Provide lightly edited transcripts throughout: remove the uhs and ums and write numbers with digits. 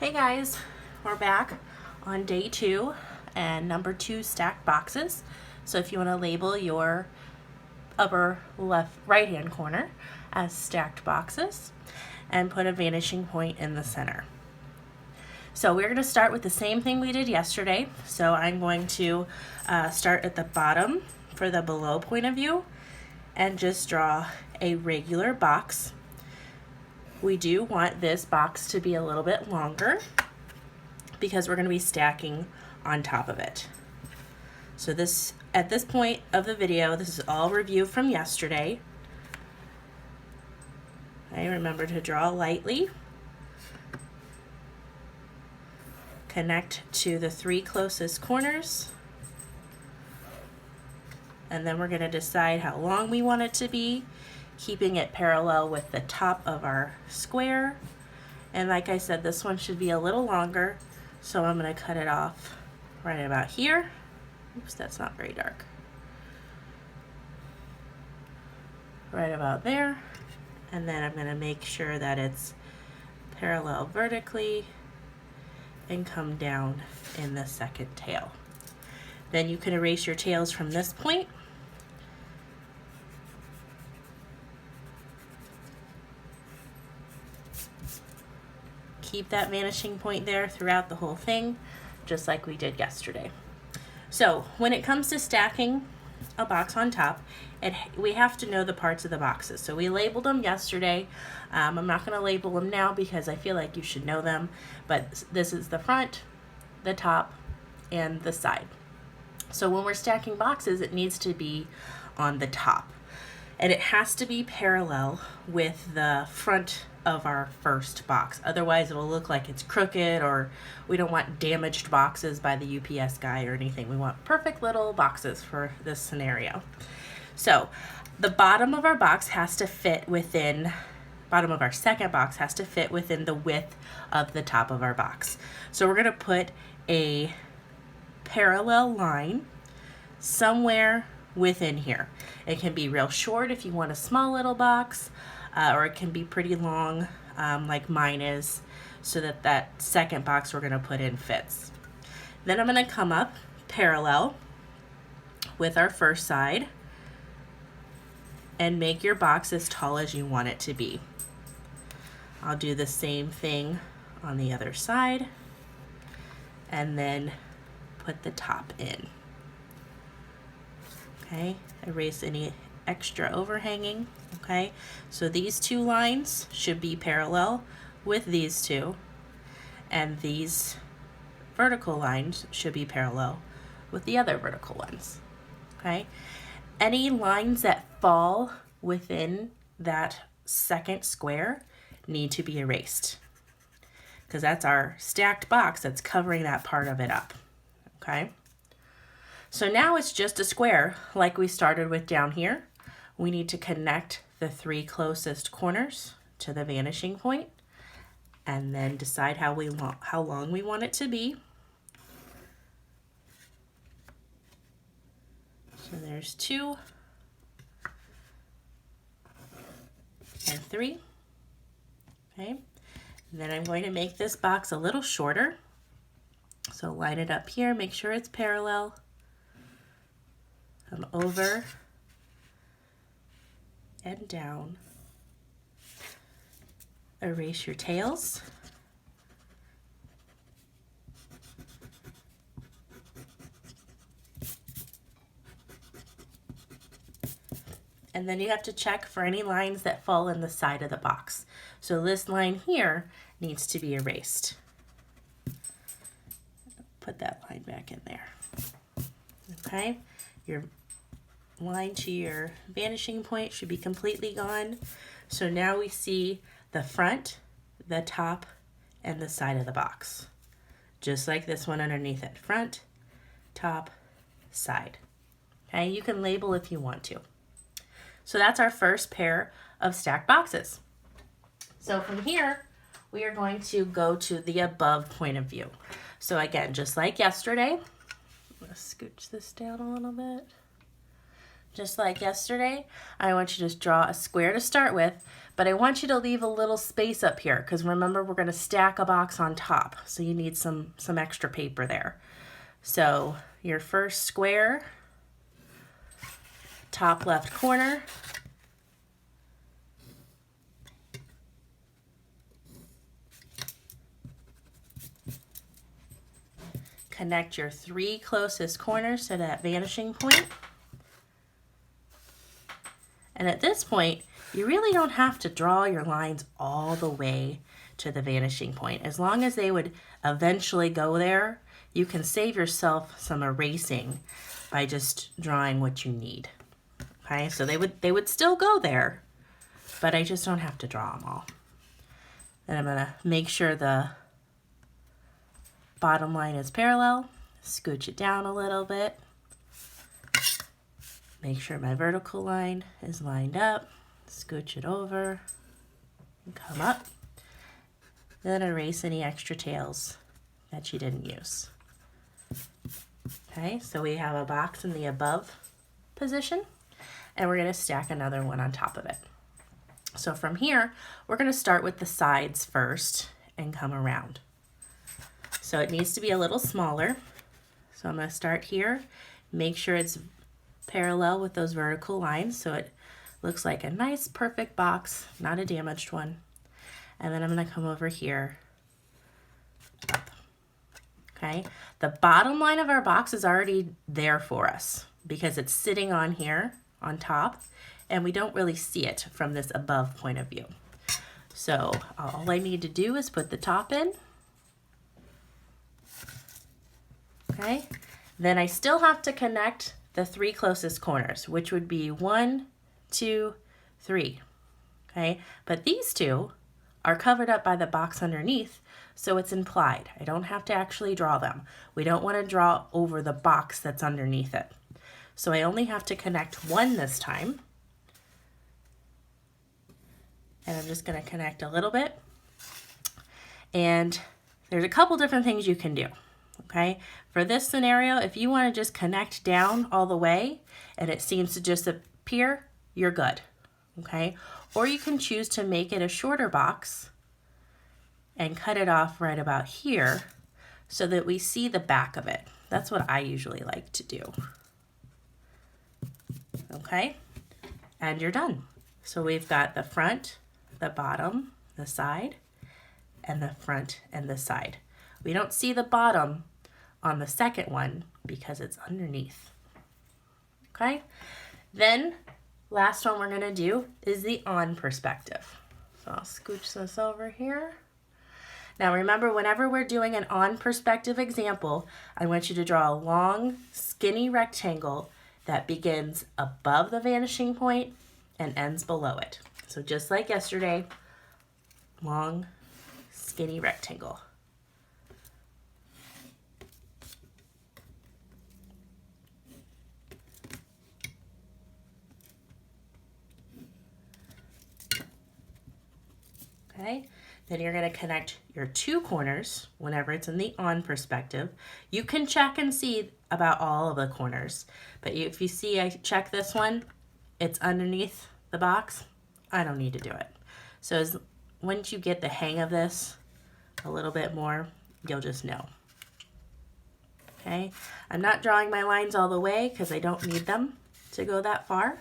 Hey guys, we're back on day 2 and number 2 stacked boxes. So if you want to label your upper left right hand corner as stacked boxes and put a vanishing point in the center. So we're going to start with the same thing we did yesterday. So I'm going to start at the bottom for the below point of view and just draw a regular box. We do want this box to be a little bit longer because we're going to be stacking on top of it. So at this point of the video, this is all review from yesterday. Okay, remember to draw lightly. Connect to the 3 closest corners. And then we're going to decide how long we want it to be, keeping it parallel with the top of our square. And like I said, this one should be a little longer, so I'm going to cut it off right about here. Oops, that's not very dark. Right about there. And then I'm going to make sure that it's parallel vertically and come down in the second tail. Then you can erase your tails from this point. Keep that vanishing point there throughout the whole thing, just like we did yesterday. So when it comes to stacking a box on top, we have to know the parts of the boxes. So we labeled them yesterday. I'm not going to label them now because I feel like you should know them, but this is the front, the top, and the side. So when we're stacking boxes, it needs to be on the top, and it has to be parallel with the front of our first box. Otherwise it'll look like it's crooked, or we don't want damaged boxes by the UPS guy or anything. We want perfect little boxes for this scenario. So the bottom of our box has to fit within, bottom of our second box has to fit within the width of the top of our box. So we're going to put a parallel line somewhere within here. It can be real short if you want a small little box, or it can be pretty long, like mine is, so that that second box we're going to put in fits. Then I'm going to come up parallel with our first side and make your box as tall as you want it to be. I'll do the same thing on the other side and then put the top in. Okay, erase any extra overhanging. Okay, so these 2 lines should be parallel with these 2, and these vertical lines should be parallel with the other vertical ones. Okay, any lines that fall within that second square need to be erased because that's our stacked box that's covering that part of it up. Okay, so now it's just a square like we started with down here. We need to connect the 3 closest corners to the vanishing point and then decide how long we want it to be. So there's 2 and 3. Okay, and then I'm going to make this box a little shorter. So line it up here, make sure it's parallel. Come over and down. Erase your tails. And then you have to check for any lines that fall in the side of the box. So this line here needs to be erased. Put that line back in there. Okay, your line to your vanishing point should be completely gone. So now we see the front, the top, and the side of the box. Just like this one underneath it. Front, top, side. Okay, you can label if you want to. So that's our first pair of stacked boxes. So from here, we are going to go to the above point of view. So again, just like yesterday, let's scooch this down a little bit. just like yesterday, I want you to draw a square to start with, but I want you to leave a little space up here because remember we're going to stack a box on top, so you need some extra paper there. So your first square, top left corner, connect your 3 closest corners to that vanishing point. And at this point, you really don't have to draw your lines all the way to the vanishing point. As long as they would eventually go there, you can save yourself some erasing by just drawing what you need. Okay, so they would still go there, but I just don't have to draw them all. Then I'm gonna make sure the bottom line is parallel, scooch it down a little bit, make sure my vertical line is lined up, scooch it over, and come up. Then erase any extra tails that you didn't use. Okay, so we have a box in the above position, and we're gonna stack another one on top of it. So from here, we're gonna start with the sides first and come around. So it needs to be a little smaller. So I'm gonna start here, make sure it's parallel with those vertical lines so it looks like a nice perfect box, not a damaged one. And then I'm gonna come over here up. Okay, the bottom line of our box is already there for us because it's sitting on here on top and we don't really see it from this above point of view. So all I need to do is put the top in. Okay, then I still have to connect the 3 closest corners, which would be 1, 2, 3. Okay, but these 2 are covered up by the box underneath, so it's implied. I don't have to actually draw them. We don't want to draw over the box that's underneath it. So I only have to connect 1 this time. And I'm just going to connect a little bit. And there's a couple different things you can do. Okay, for this scenario, if you want to just connect down all the way and it seems to just appear, you're good. Okay, or you can choose to make it a shorter box and cut it off right about here so that we see the back of it. That's what I usually like to do. Okay, and you're done. So we've got the front, the bottom, the side, and the front and the side. We don't see the bottom on the second one because it's underneath. Okay, then last one we're going to do is the on perspective. So I'll scooch this over here. Now remember, whenever we're doing an on perspective example, I want you to draw a long, skinny rectangle that begins above the vanishing point and ends below it. So just like yesterday, long, skinny rectangle. Okay, then you're going to connect your 2 corners whenever it's in the on perspective. You can check and see about all of the corners, but if you see I check this one, it's underneath the box, I don't need to do it. So once you get the hang of this a little bit more, you'll just know. Okay, I'm not drawing my lines all the way because I don't need them to go that far.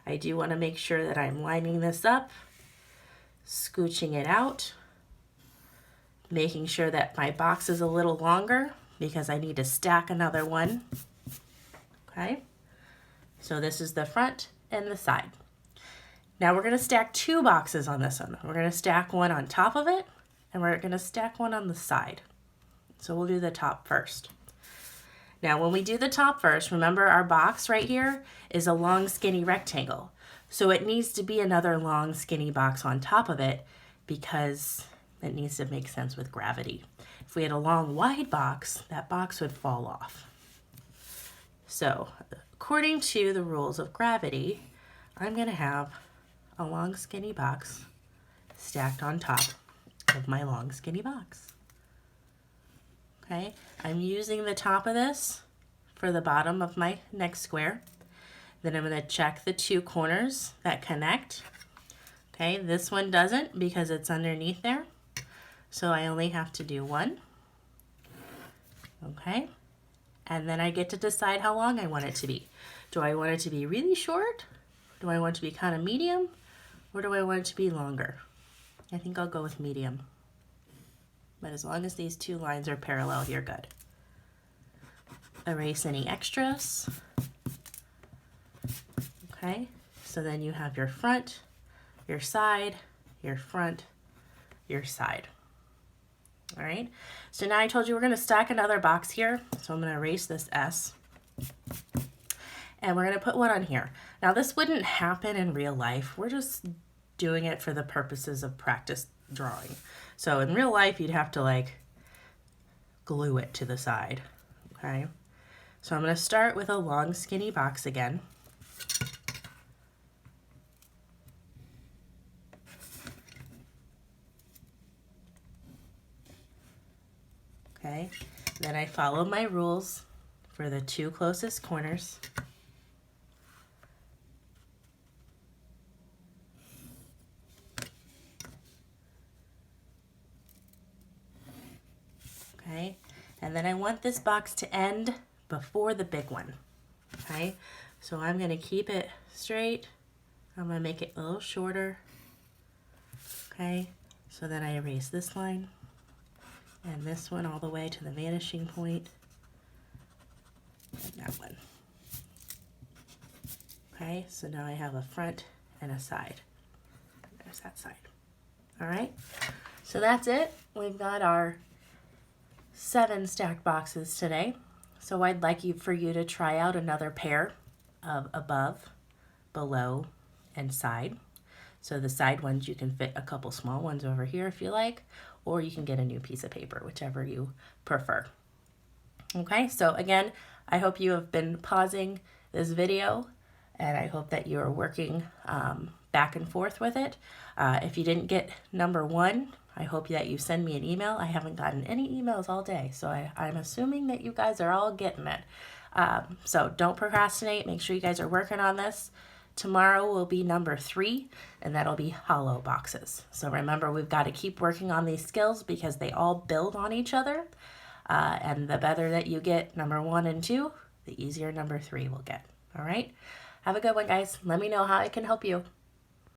I do want to make sure that I'm lining this up, scooching it out, making sure that my box is a little longer because I need to stack another one. Okay, so this is the front and the side. Now we're going to stack 2 boxes on this one. We're going to stack one on top of it and we're going to stack one on the side. So we'll do the top first. Now when we do the top first, remember our box right here is a long skinny rectangle. So it needs to be another long skinny box on top of it because it needs to make sense with gravity. If we had a long wide box, that box would fall off. So according to the rules of gravity, I'm going to have a long skinny box stacked on top of my long skinny box. Okay, I'm using the top of this for the bottom of my next square. Then I'm going to check the 2 corners that connect. Okay, this one doesn't because it's underneath there. So I only have to do 1. Okay, and then I get to decide how long I want it to be. Do I want it to be really short? Do I want it to be kind of medium? Or do I want it to be longer? I think I'll go with medium. But as long as these 2 lines are parallel, you're good. Erase any extras. Okay, so then you have your front, your side, your front, your side. All right, so now I told you we're going to stack another box here. So I'm going to erase this S. And we're going to put one on here. Now this wouldn't happen in real life. We're just doing it for the purposes of practice drawing. So in real life, you'd have to like glue it to the side. Okay, so I'm going to start with a long skinny box again. Okay, then I follow my rules for the 2 closest corners. Okay, and then I want this box to end before the big one. Okay, so I'm going to keep it straight. I'm going to make it a little shorter. Okay, so then I erase this line and this one all the way to the vanishing point, and that one. Okay, so now I have a front and a side. There's that side. All right, so that's it. We've got our 7 stacked boxes today. So I'd like for you to try out another pair of above, below, and side. So the side ones, you can fit a couple small ones over here if you like, or you can get a new piece of paper, whichever you prefer. Okay, so again, I hope you have been pausing this video, and I hope that you are working back and forth with it. If you didn't get number 1, I hope that you send me an email. I haven't gotten any emails all day, so I'm assuming that you guys are all getting it. So don't procrastinate. Make sure you guys are working on this. Tomorrow will be number 3, and that'll be hollow boxes. So remember, we've got to keep working on these skills because they all build on each other. And the better that you get number 1 and 2, the easier number 3 will get. All right? Have a good one, guys. Let me know how I can help you.